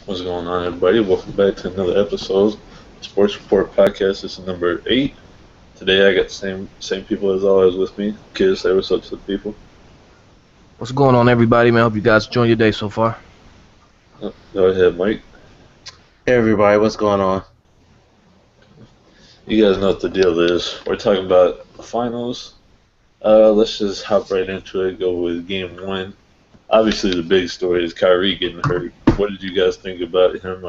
What's going on, everybody? Welcome back to another episode of Sports Report Podcast. This is number 8. Today, I got the same people as always with me. Kids, say what's up to the people. What's going on, everybody, man? Hope you guys enjoying your day so far. Go ahead, Mike. Hey everybody, what's going on? You guys know what the deal is. We're talking about the finals. Let's just hop right into it. Go with Game 1. Obviously, the big story is Kyrie getting hurt. What did you guys think about him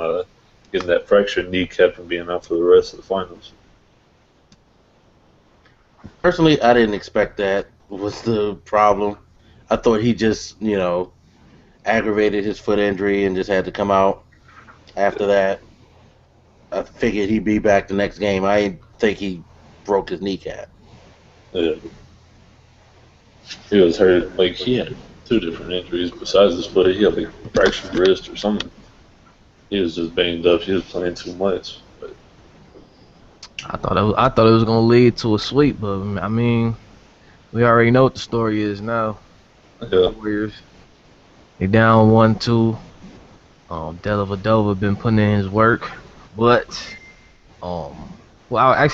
getting that fractured kneecap and being out for the rest of the finals? Personally, I didn't expect that was the problem. I thought he just, aggravated his foot injury and just had to come out after that. I figured he'd be back the next game. I didn't think he broke his kneecap. Yeah. He was hurt. Like, he had 2 different injuries besides his foot. He had like a fractured wrist or something. He was just banged up. He was playing too much. But I thought it was gonna lead to a sweep, but I mean, we already know what the story is now. yeah, Warriors, they down 1-2. Dellavedova been putting in his work, but I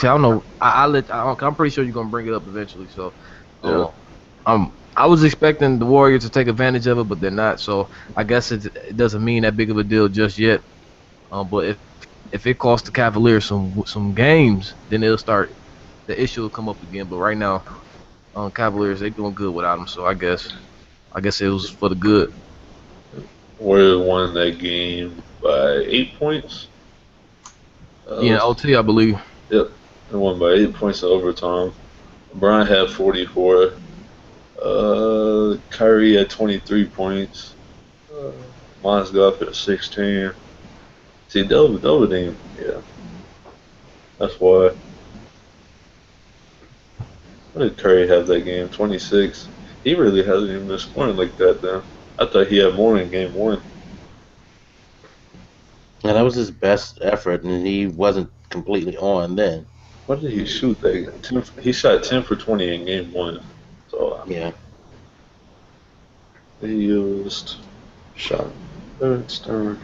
don't know. I'm pretty sure you're gonna bring it up eventually. So, yeah, I was expecting the Warriors to take advantage of it, but they're not. So I guess it doesn't mean that big of a deal just yet. But if it costs the Cavaliers some games, then the issue will come up again. But right now, Cavaliers, they doing good without him. So I guess it was for the good. Warriors won that game by 8 points. Yeah, OT, I believe. Yep, they won by 8 points in overtime. LeBron had 44. Kyrie had 23 points. Mons got up at 16. See, Delva didn't. Yeah, that's why. What did Curry have that game? 26. He really hasn't even been scoring like that, then. I thought he had more in game 1. And that was his best effort, and he wasn't completely on then. What did he shoot that? He shot 10 for 20 in game 1. So, Yeah. he used shot third.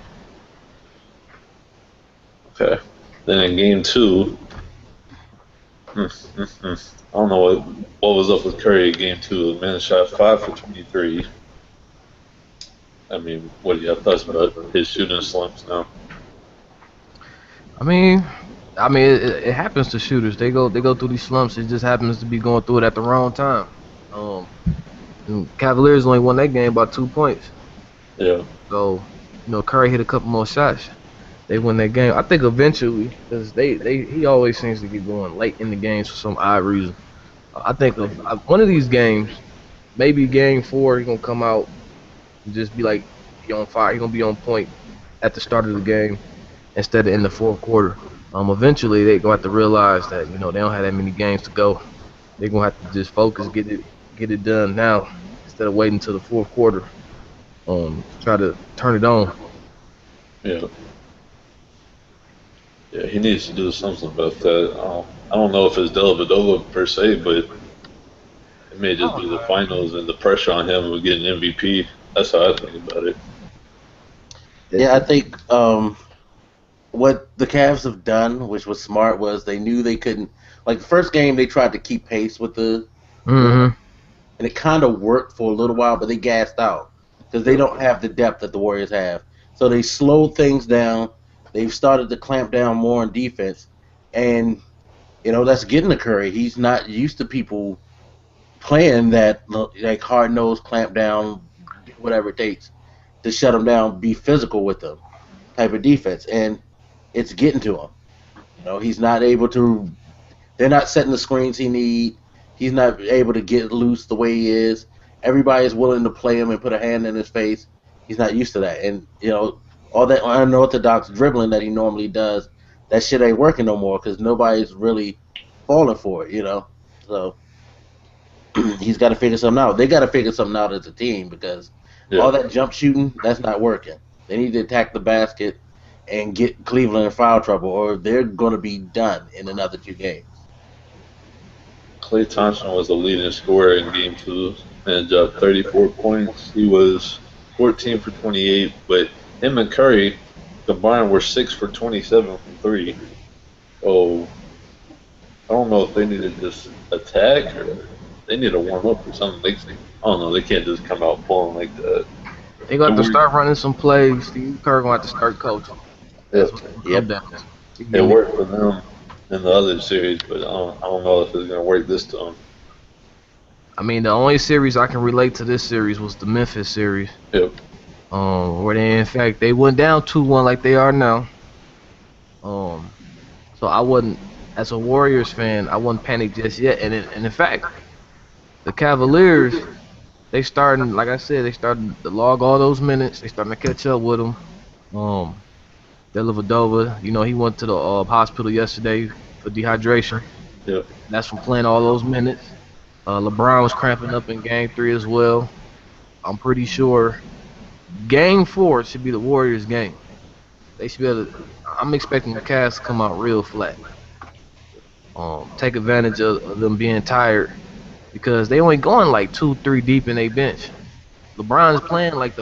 Okay. Then in game 2, I don't know what was up with Curry in game 2. The man shot 5 for 23. I mean, what do you have thoughts about his shooting slumps now? I mean, it happens to shooters. They go through these slumps. It just happens to be going through it at the wrong time. And Cavaliers only won that game by 2 points. Yeah. So, Curry hit a couple more shots. They win that game. I think eventually, because he always seems to get going late in the games for some odd reason. I think one of these games, maybe game 4, he's gonna come out and just be on fire. He's gonna be on point at the start of the game instead of in the fourth quarter. Eventually they're gonna have to realize that they don't have that many games to go. They're gonna have to just focus, get it done now instead of waiting until the fourth quarter. Try to turn it on. Yeah. Yeah, he needs to do something about that. I don't know if it's Dellavedova per se, but it may just be the finals and the pressure on him of getting MVP. That's how I think about it. Yeah, I think what the Cavs have done, which was smart, was they knew they couldn't. Like the first game, they tried to keep pace with the, Mm-hmm. and it kind of worked for a little while, but they gassed out because they don't have the depth that the Warriors have. So they slowed things down. They've started to clamp down more on defense, and that's getting to Curry. He's not used to people playing that like hard nosed, clamp down, whatever it takes to shut him down, be physical with them type of defense, and it's getting to him. He's not able to. They're not setting the screens he need. He's not able to get loose the way he is. Everybody is willing to play him and put a hand in his face. He's not used to that, and all that unorthodox dribbling that he normally does, that shit ain't working no more because nobody's really falling for it. So he's got to figure something out. They got to figure something out as a team because all that jump shooting, that's not working. They need to attack the basket and get Cleveland in foul trouble, or they're going to be done in another 2 games. Klay Thompson was the leading scorer in Game 2 and dropped 34 points. He was 14 for 28, but him and Curry, combined were 6 for 27 from three. Oh, I don't know if they need to just attack or they need to warm up or something. I don't know. They can't just come out pulling like that. They got It to worked. start running some plays. Steve Kerr gonna have to start coaching. It, That's what it's gonna come Yep. down to. He it getting worked for them in the other series, but I don't know if it's gonna work this time. I mean, the only series I can relate to this series was the Memphis series. Yep. Where they in fact they went down 2-1 like they are now. Um, so I wasn't, as a Warriors fan, I wasn't panicked just yet. And in fact, the Cavaliers, they starting, like I said, they starting to log all those minutes. They starting to catch up with them. Dellavedova, he went to the hospital yesterday for dehydration. Yep. That's from playing all those minutes. LeBron was cramping up in Game 3 as well. I'm pretty sure Game 4 should be the Warriors' game. They should be able to. I'm expecting the Cavs to come out real flat. Take advantage of them being tired because they only going like 2-3 deep in their bench. LeBron's playing like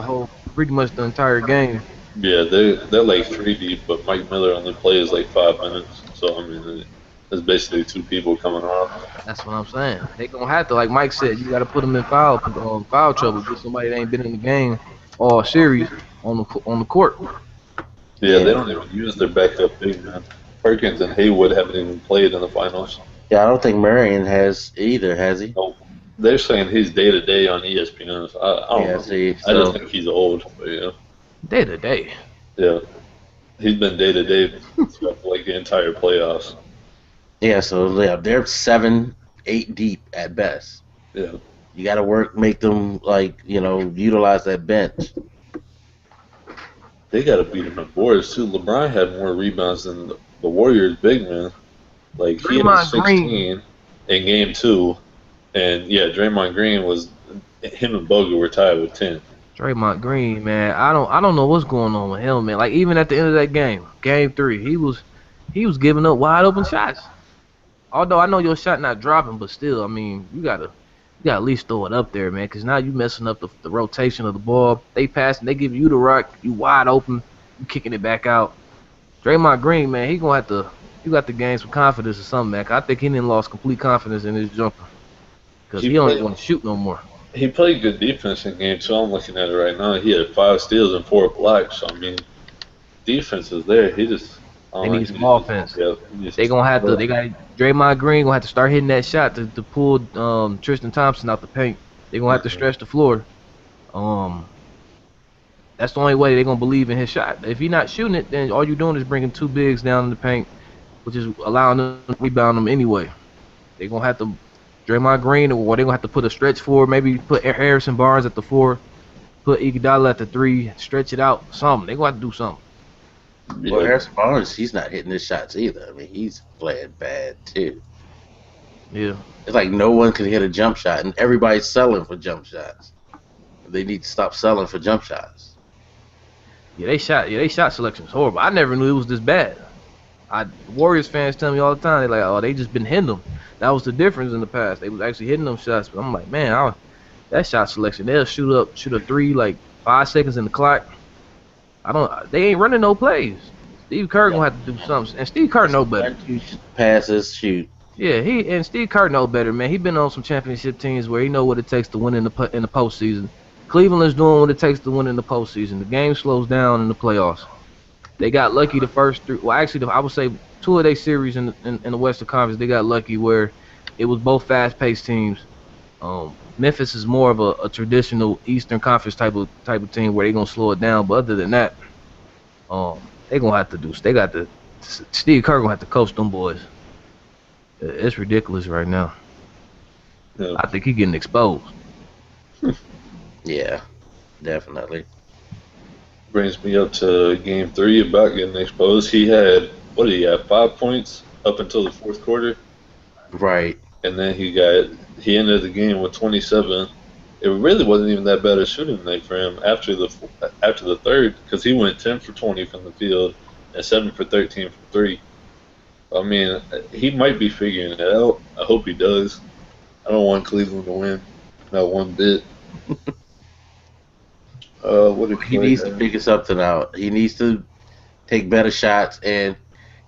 pretty much the entire game. Yeah, they're like 3 deep, but Mike Miller only plays like 5 minutes. So I mean, it's basically 2 people coming off. That's what I'm saying. They gonna have to, like Mike said, you got to put them in foul trouble. Get somebody that ain't been in the game all series on the court. Yeah, Yeah. they don't even use their backup big man. Perkins and Haywood haven't even played in the finals. Yeah, I don't think Marion has either, has he? No, they're saying he's day to day on ESPN. So I don't Yeah, know. see, I just so think he's old. But yeah, Day to day. yeah, he's been day to day throughout like the entire playoffs. yeah, so yeah, they're 7, 8 deep at best. Yeah, You got to make them utilize that bench. they got to beat him in boards too. LeBron had more rebounds than the Warriors big man. Like he had Draymond 16 in game 2, and yeah, Draymond Green was him and Bogut were tied with 10. Draymond Green, man, I don't know what's going on with him, man. Like even at the end of that game 3, he was giving up wide open shots. Although I know your shot not dropping, but still, I mean, you gotta at least throw it up there, man. Because now you messing up the rotation of the ball. They passing, they give you the rock, you wide open, you kicking it back out. Draymond Green, man, he gonna have to. You got to gain some confidence or something, man. 'Cause I think he didn't lost complete confidence in his jumper because he don't even want to shoot no more. He played good defense in game 2. I'm looking at it right now. He had 5 steals and 4 blocks. So I mean, defense is there. He just They need some offense. Yeah, They gonna have to. They got Draymond Green gonna have to start hitting that shot to pull Tristan Thompson out the paint. They gonna have to stretch the floor. That's the only way they gonna believe in his shot. If he not shooting it, then all you're doing is bringing 2 bigs down in the paint, which is allowing them to rebound them anyway. They gonna have to Draymond Green, or they gonna have to put a stretch 4, maybe put Harrison Barnes at the 4, put Iguodala at the 3, stretch it out. Something they gonna have to do something. Well, Harrison Barnes, he's not hitting his shots either. I mean, he's playing bad too. Yeah. It's like no one can hit a jump shot, and everybody's selling for jump shots. They need to stop selling for jump shots. Yeah, they shot selection was horrible. I never knew it was this bad. Warriors fans tell me all the time, they like, oh, they just been hitting them. That was the difference in the past. They was actually hitting them shots. But I'm like, man, that shot selection, they'll shoot a 3 like 5 seconds in the clock. They ain't running no plays. Steve Kerr gonna have to do something, and Steve Kerr know better. Passes, shoot. Yeah, Steve Kerr know better, man. He been on some championship teams where he know what it takes to win in the postseason. Cleveland's doing what it takes to win in the postseason. The game slows down in the playoffs. They got lucky the first 3. Well, actually, I would say 2 of their series in the Western Conference, they got lucky where it was both fast-paced teams. Memphis is more of a traditional Eastern Conference type of team where they gonna slow it down. But other than that, they gonna have to do. They got to. Steve Kerr gonna have to coach them boys. It's ridiculous right now. Yeah. I think he getting exposed. Yeah, definitely. Brings me up to game 3 about getting exposed. He had 5 points up until the 4th quarter, Right. and then he ended the game with 27. It really wasn't even that bad a shooting night for him after the 3rd, because he went 10 for 20 from the field and 7 for 13 from 3. I mean, he might be figuring it out. I hope he does. I don't want Cleveland to win, not one bit. He needs to figure something out. He needs to take better shots, and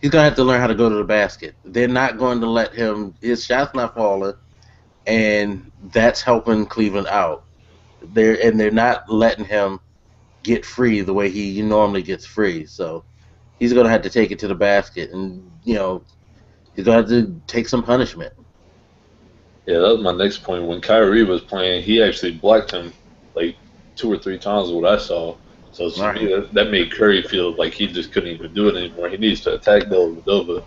he's gonna have to learn how to go to the basket. They're not going to let him. His shots not falling, and that's helping Cleveland out. They're not letting him get free the way he normally gets free. So he's gonna have to take it to the basket, and he's gonna have to take some punishment. Yeah, that was my next point. When Kyrie was playing, he actually blocked him like 2 or 3 times, what I saw. So to me, that made Curry feel like he just couldn't even do it anymore. He needs to attack Dellavedova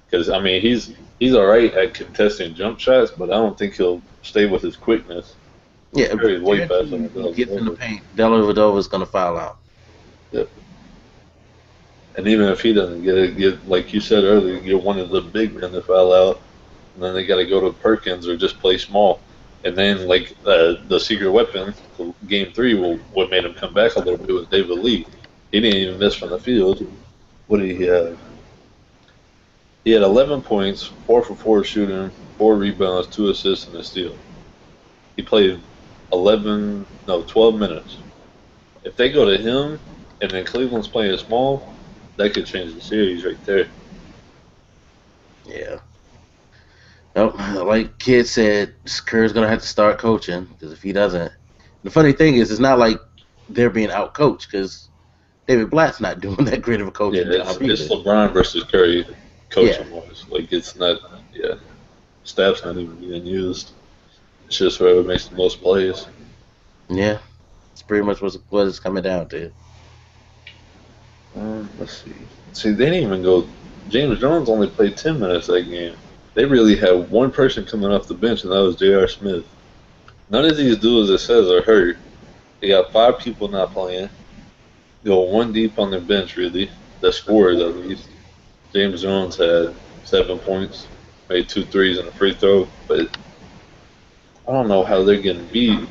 because I mean he's all right at contesting jump shots, but I don't think he'll stay with his quickness. Yeah, Curry's way faster if than he gets in the Dellavedova. paint, Dellavedova is gonna foul out. Yep. And even if he doesn't get like you said earlier, get one of the big men to foul out, and then they got to go to Perkins or just play small. And then, like, the secret weapon for Game 3, what made him come back a little bit was David Lee. He didn't even miss from the field. What did he have? He had 11 points, 4 for 4 shooting, 4 rebounds, 2 assists, and a steal. He played 12 minutes. If they go to him and then Cleveland's playing small, that could change the series right there. Yeah. Nope. Like Kid said, Kerr's gonna have to start coaching because if he doesn't, the funny thing is, it's not like they're being out coached because David Blatt's not doing that great of a coaching Yeah, job it's either. LeBron versus Curry coaching wise. Like it's not, yeah, staff's not even being used. It's just whoever makes the most plays. Yeah, it's pretty much what it's coming down to. Let's see. See, they didn't even go. James Jones only played 10 minutes that game. They really had one person coming off the bench, and that was J.R. Smith. None of these dudes that says are hurt. They got 5 people not playing. Go 1 deep on their bench, really. The scorers, at least. James Jones had 7 points, made 2 threes and a free throw, but I don't know how they're getting beat.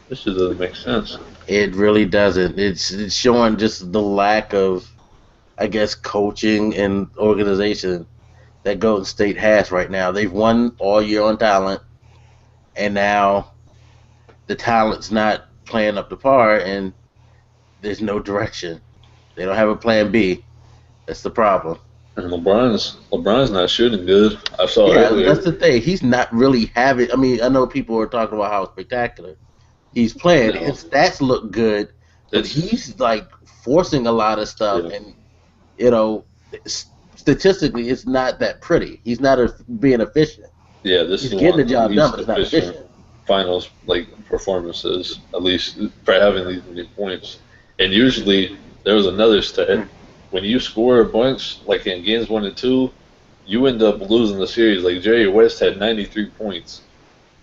This just doesn't make sense. It really doesn't. It's showing just the lack of, I guess, coaching and organization that Golden State has right now. They've won all year on talent, and now the talent's not playing up to par, and there's no direction. They don't have a plan B. That's the problem. And LeBron's not shooting good. I saw Yeah, earlier. that's the thing. He's not really having. I mean, I know people are talking about how spectacular he's playing. No. His stats look good, but he's like forcing a lot of stuff, Yeah. and statistically, it's not that pretty. He's not being efficient. Yeah, this He's is getting one the of job the done, least but it's not efficient efficient. finals performances, at least for having these many points. And usually there was another stat. When you score a bunch, like in games 1 and 2, you end up losing the series. Like Jerry West had 93 points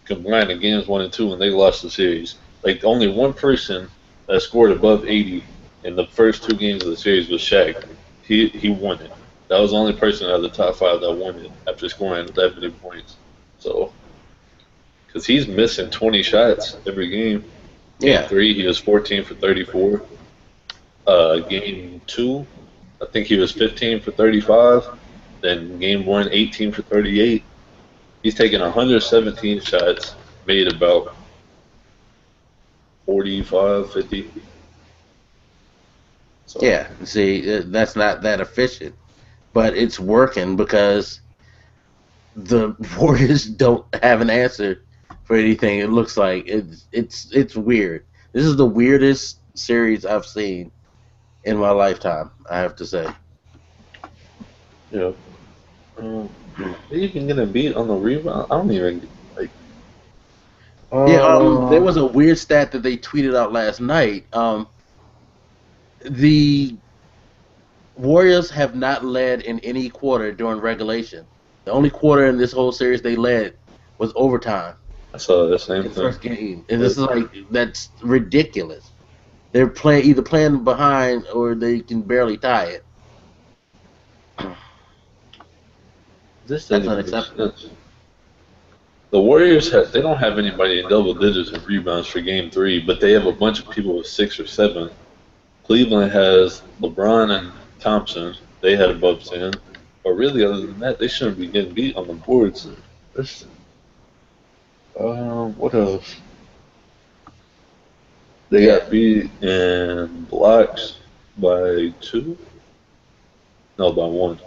combined in games 1 and 2, and they lost the series. Like only one person that scored above 80 in the first 2 games of the series was Shaq. He won it. That was the only person out of the top 5 that won it after scoring that many points. So, because he's missing 20 shots every game. Yeah. Game 3, he was 14 for 34. Game 2, I think he was 15 for 35. Then game 1, 18 for 38. He's taken 117 shots, made about 45, 50. So, Yeah, see, that's not that efficient, but it's working because the Warriors don't have an answer for anything. It looks like it's weird. This is the weirdest series I've seen in my lifetime, I have to say. yeah. They even getting beat on the rebound. I don't even like. Yeah, there was a weird stat that they tweeted out last night. The Warriors have not led in any quarter during regulation. The only quarter in this whole series they led was overtime. I saw the same In the thing. first game, and this is that's ridiculous. They're either playing behind or they can barely tie it. This That's doesn't make unacceptable. sense. The Warriors they don't have anybody in double digits in rebounds for game 3, but they have a bunch of people with 6 or 7. Cleveland has LeBron and Thompson. They had above 10. But really, other than that, they shouldn't be getting beat on the boards. What else? They got beat in blocks. by two. No, by one.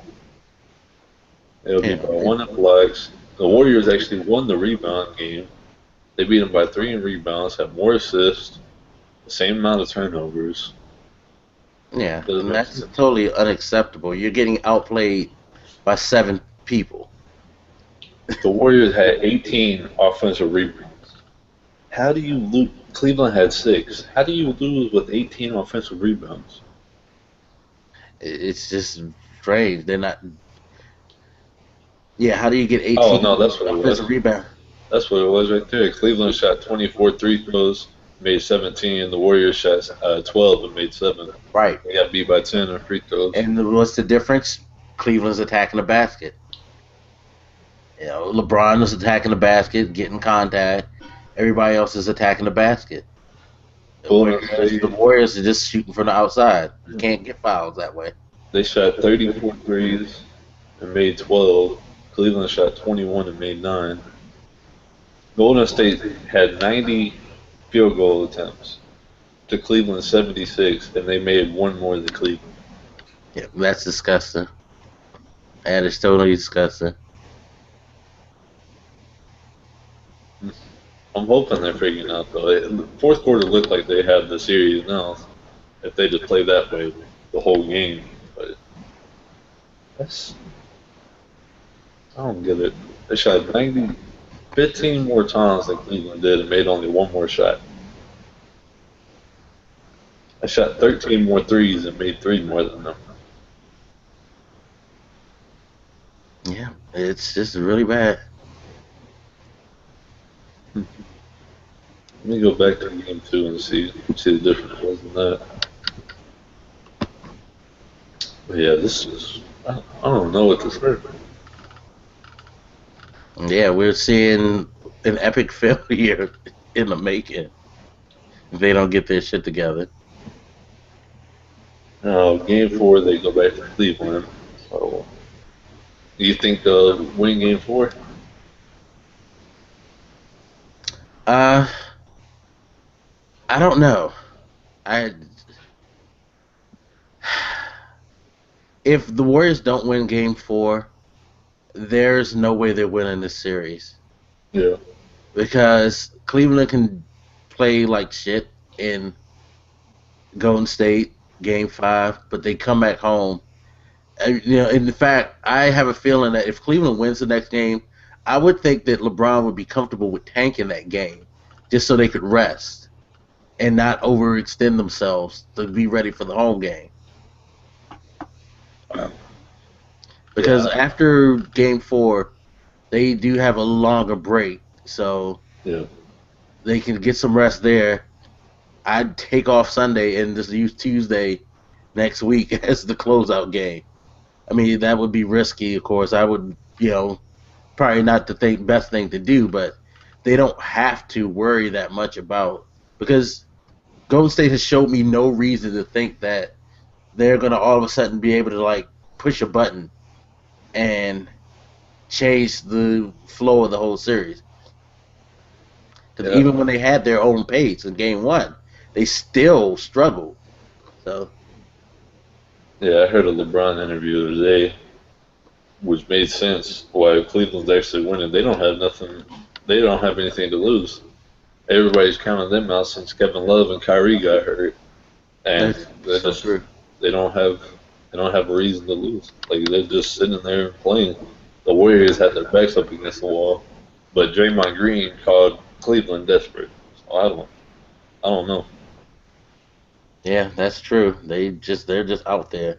It'll be Yeah, by one in blocks. The Warriors actually won the rebound game. They beat them by three in rebounds, had more assists, the same amount of turnovers. yeah, Doesn't and make that's sense. totally unacceptable. You're getting outplayed by 7 people. The Warriors had 18 offensive rebounds. How do you lose? Cleveland had six. How do you lose with 18 offensive rebounds? It's just strange. They're not. Yeah, how do you get Oh 18 no, that's what it was. offensive rebound? That's what it was right there. Cleveland shot 24 free throws, made 17. The Warriors shot 12 and made seven. Right. They got beat by 10 on free throws. And what's the difference? Cleveland's attacking the basket. LeBron is attacking the basket, getting contact. Everybody else is attacking the basket. Golden Whereas the State, Warriors are just shooting from the outside. You can't get fouls that way. they shot 34 threes and made 12. Cleveland shot 21 and made 9. Golden State had 90 field goal attempts to Cleveland 76, and they made one more than Cleveland. Yeah, that's disgusting. That is totally disgusting. I'm hoping they're figuring out though. The fourth quarter looked like they have the series now. If they just play that way the whole game, but that's I don't get it. They shot 15 more times than Cleveland did and made only one more shot. I shot 13 more threes and made three more than them. Yeah, it's just really bad. Let me go back to game two and see the difference was in that. But yeah, this is I don't know what to say. Yeah, we're seeing an epic failure in the making if they don't get their shit together. Now, game four, they go back to Cleveland. So, do you think they'll win game four? Uh, I don't know. I If the Warriors don't win Game 4, there's no way they're winning this series Yeah. because Cleveland can play like shit in Golden State Game 5, but they come back home. In fact, I have a feeling that if Cleveland wins the next game, I would think that LeBron would be comfortable with tanking that game just so they could rest and not overextend themselves to be ready for the home game. Because Yeah. after Game 4, they do have a longer break, so Yeah. they can get some rest there. I'd take off Sunday and just use Tuesday next week as the closeout game. I mean, that would be risky, of course. I would, probably not the best thing to do, but they don't have to worry that much about because Golden State has showed me no reason to think that they're gonna all of a sudden be able to like push a button and change the flow of the whole series. Because Yeah. even when they had their own pace in Game 1, they still struggled. So Yeah, I heard a LeBron interview today, which made sense why Cleveland's actually winning. They don't have nothing. They don't have anything to lose. Everybody's counting them out since Kevin Love and Kyrie got hurt, and that's they so just true. they don't have a reason to lose. Like they're just sitting there and playing. The Warriors had their backs up against the wall, but Draymond Green called Cleveland desperate. So I don't know. Yeah, that's true. They're just out there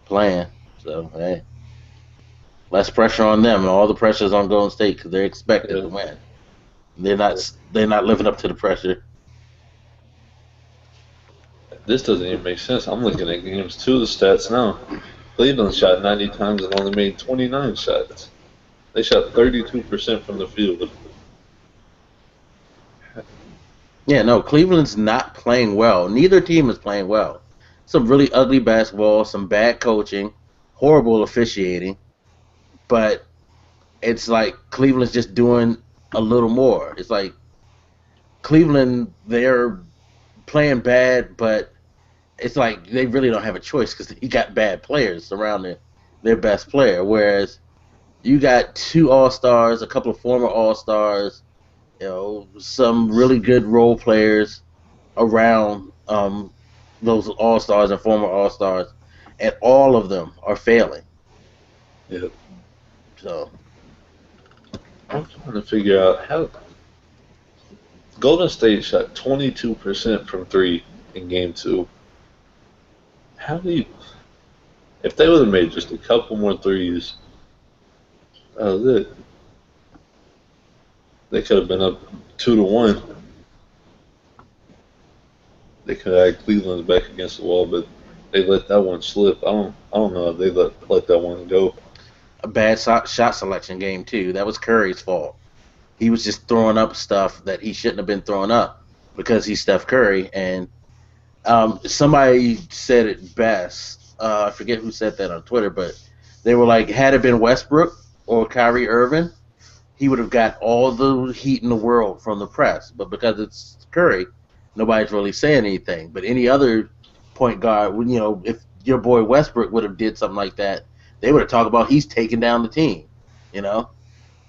playing. So hey, less pressure on them, and all the pressure's on Golden State because they're expected Yeah. to win. They're not living up to the pressure. This doesn't even make sense. I'm looking at games two of the stats now. Cleveland shot 90 times and only made 29 shots. They shot 32% from the field. Yeah, no, Cleveland's not playing well. Neither team is playing well. Some really ugly basketball, some bad coaching, horrible officiating, but it's like Cleveland's just doing a little more. It's like Cleveland, they're playing bad, but it's like they really don't have a choice because he got bad players surrounding their best player. Whereas you got 2 All-Stars, a couple of former All-Stars, some really good role players around those All-Stars and former All-Stars, and all of them are failing. Yeah. So I'm trying to figure out how Golden State shot 22% from three in Game 2. How do you? If they would have made just a couple more threes, that was it. They could have been up 2-1. They could have had Cleveland's back against the wall, but they let that one slip. I don't know if they let that one go. a bad shot selection game too. That was Curry's fault. He was just throwing up stuff that he shouldn't have been throwing up because he's Steph Curry. And somebody said it best. I forget who said that on Twitter, but they were like, had it been Westbrook or Kyrie Irving, he would have got all the heat in the world from the press. But because it's Curry, nobody's really saying anything. But any other point guard, if your boy Westbrook would have did something like that, they would have talked about he's taking down the team, Yeah.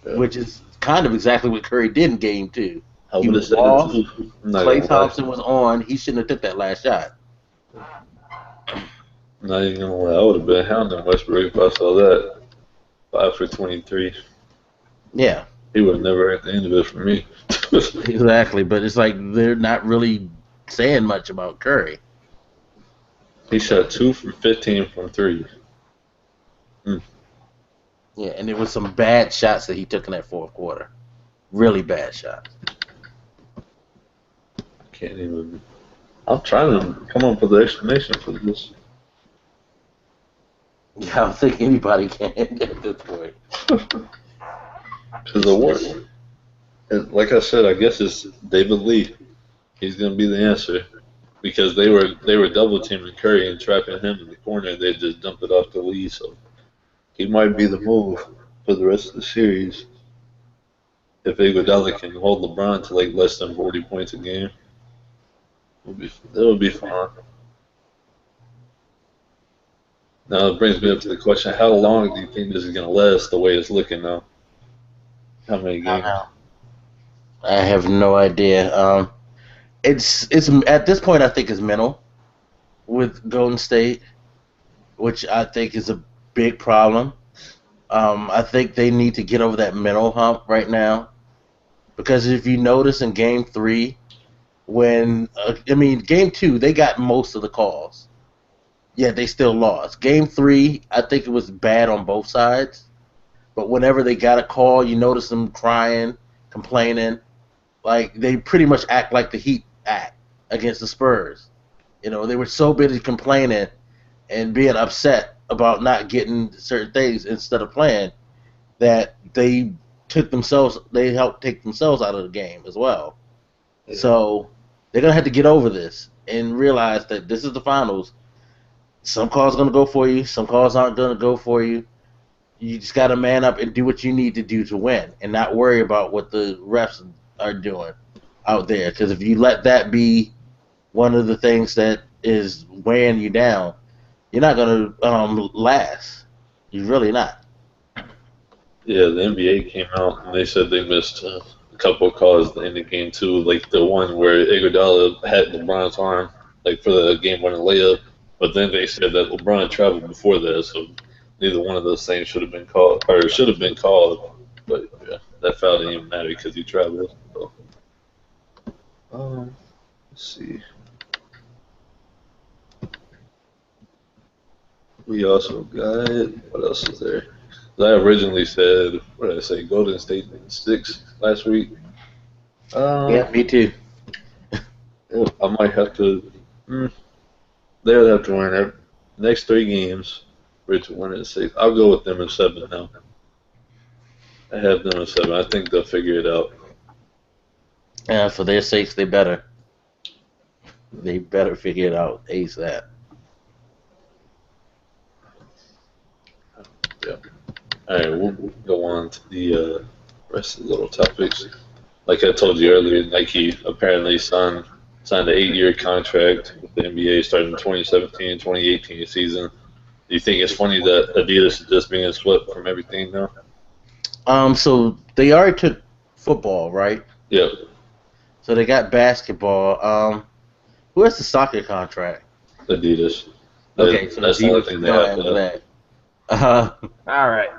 which is kind of exactly what Curry did in Game 2. I He would have was said off. it too. I'm not Klay gonna lie. Thompson was on. He shouldn't have took that last shot. Not even gonna lie. I would have been hounding Westbrook if I saw that. 5 for 23. Yeah, He would have never heard the end of it from me. exactly. But it's like they're not really saying much about Curry. He shot 2 for 15 from three. Yeah, and there was some bad shots that he took in that fourth quarter. Really bad shots. Can't even. I'm trying to come up with an explanation for this. Yeah, I don't think anybody can at this point. Because the work, and like I said, I guess it's David Lee. He's gonna be the answer because they were double teaming Curry and trapping him in the corner. They just dumped it off to Lee, so he might be the move for the rest of the series. If Iguodala can hold LeBron to like less than 40 points a game, it would be fine. Now it brings me up to the question: how long do you think this is gonna last? The way it's looking now, how many games? I have no idea. It's at this point I think it's mental with Golden State, which I think is a big problem. I think they need to get over that mental hump right now, because if you notice in Game 3, Game 2 they got most of the calls, yet they still lost. Game 3, I think it was bad on both sides, but whenever they got a call, you notice them crying, complaining, like they pretty much act like the Heat act against the Spurs. They were so busy complaining and being upset about not getting certain things instead of playing that they helped take themselves out of the game as well. Yeah. So they're gonna have to get over this and realize that this is the finals. Some calls are gonna go for you, some calls aren't gonna go for you. You just gotta man up and do what you need to do to win, and not worry about what the refs are doing out there. Because if you let that be one of the things that is weighing you down, you're not gonna last. You're really not. Yeah, the NBA came out and they said they missed a couple of calls at the end of Game 2, like the one where Iguodala had LeBron's arm, like for the game-winning layup. But then they said that LeBron traveled before that, so neither one of those things should have been called, or should have been called. But yeah, that foul didn't even matter because he traveled. So. Let's see. We also got, what else is there? I originally said, what did I say, Golden State 6 last week. Yeah, me too. I might have to, they would have to win every next 3 games for it to win at 6. I'll go with them in 7 now. I have them in 7. I think they'll figure it out. Yeah, for their sakes, they better. They better figure it out ASAP. Yeah. All right, we'll go on to the rest of the little topics. Like I told you earlier, Nike apparently signed signed an 8-year contract with the NBA starting the 2017-2018 season. Do you think it's funny that Adidas is just being split from everything now? So they already took football, right? Yep. So they got basketball. Who has the soccer contract? Adidas. Okay, so That's the only Adidas thing is they going have after left. that. All right.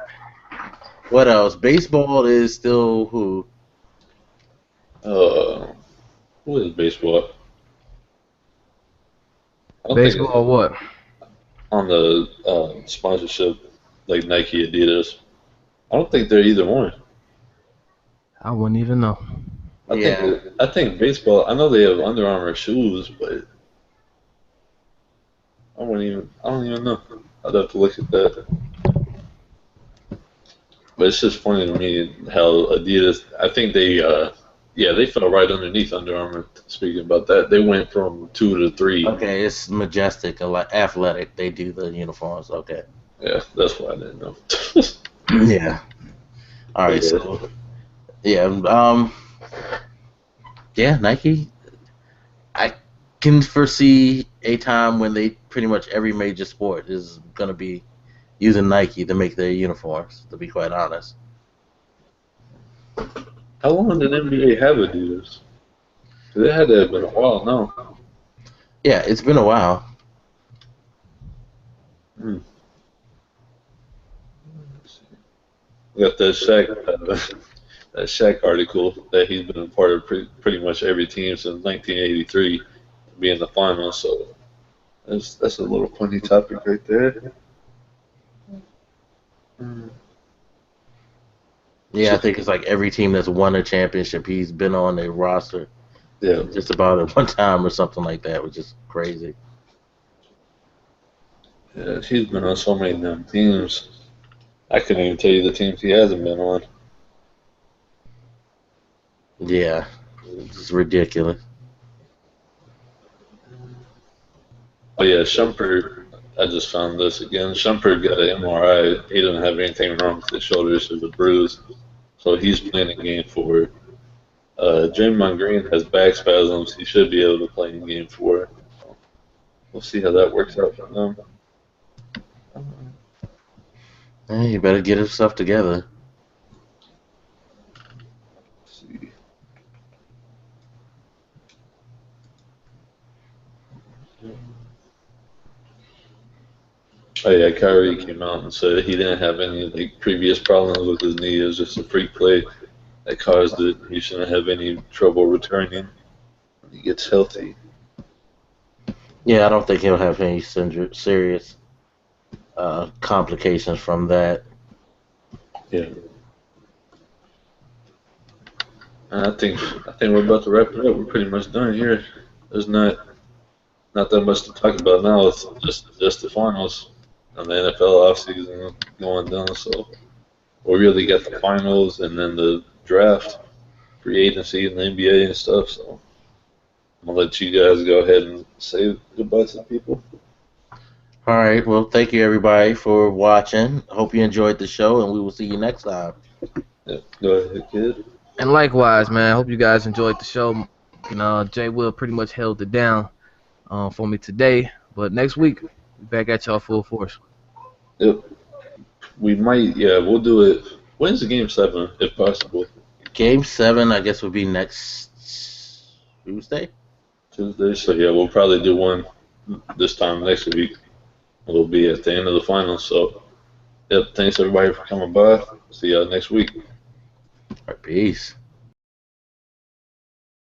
What else? Baseball is still who? Who is baseball? I don't think it's Baseball, what? on the sponsorship like Nike, Adidas. I don't think they're either one. I wouldn't even know. I think baseball. I know they have Under Armour shoes, but I don't even know. I'd have to look at that. But it's just funny to me how Adidas. I think they fell right underneath Under Armour. Speaking about that, they went from 2 to 3. Okay, it's Majestic, Athletic. They do the uniforms. Okay. Yeah, that's why I didn't know. Yeah. All right. So yeah, Nike. I can foresee a time when they pretty much every major sport is gonna be using Nike to make their uniforms. To be quite honest. How long did NBA have Adidas? 'Cause it had to have been a while now. Yeah, it's been a while. We got that Shaq article that he's been a part of pretty much every team since 1983 to be in the finals. So that's a little funny topic right there. Yeah, I think it's like every team that's won a championship, he's been on their roster Yeah, just about at one time or something like that, which is crazy. yeah, he's been on so many damn teams. I couldn't even tell you the teams he hasn't been on. Yeah, it's ridiculous. Oh yeah, Shumpert. I just found this again. Shumpert got an MRI. He doesn't have anything wrong with his shoulders. It's a bruise, so he's playing in game 4. Draymond Green has back spasms. He should be able to play in game 4. We'll see how that works out for them. Hey, you better get himself together. Let's see. Oh yeah, Kyrie came out and said he didn't have any like previous problems with his knee. It was just a freak play that caused it. He shouldn't have any trouble returning when he gets healthy. Yeah, I don't think he'll have any serious complications from that. Yeah. And I think we're about to wrap it up. We're pretty much done here. There's not that much to talk about now. It's just the finals and the NFL offseason going down. So we really got the finals and then the draft, free agency, and the NBA and stuff. So I'm gonna let you guys go ahead and say goodbye to the people. All right, well, thank you everybody for watching. Hope you enjoyed the show, and we will see you next time. Yeah, go ahead, kid. And likewise, man. I hope you guys enjoyed the show. Jay Will pretty much held it down for me today. But next week, we back at y'all full force. Yep. We might, yeah, we'll do it. When's the game 7, if possible? Game 7, I guess, will be next Tuesday. Tuesday. So yeah, we'll probably do one this time next week. We'll be at the end of the finals. So, yep. Thanks everybody for coming by. See y'all next week. All right, peace.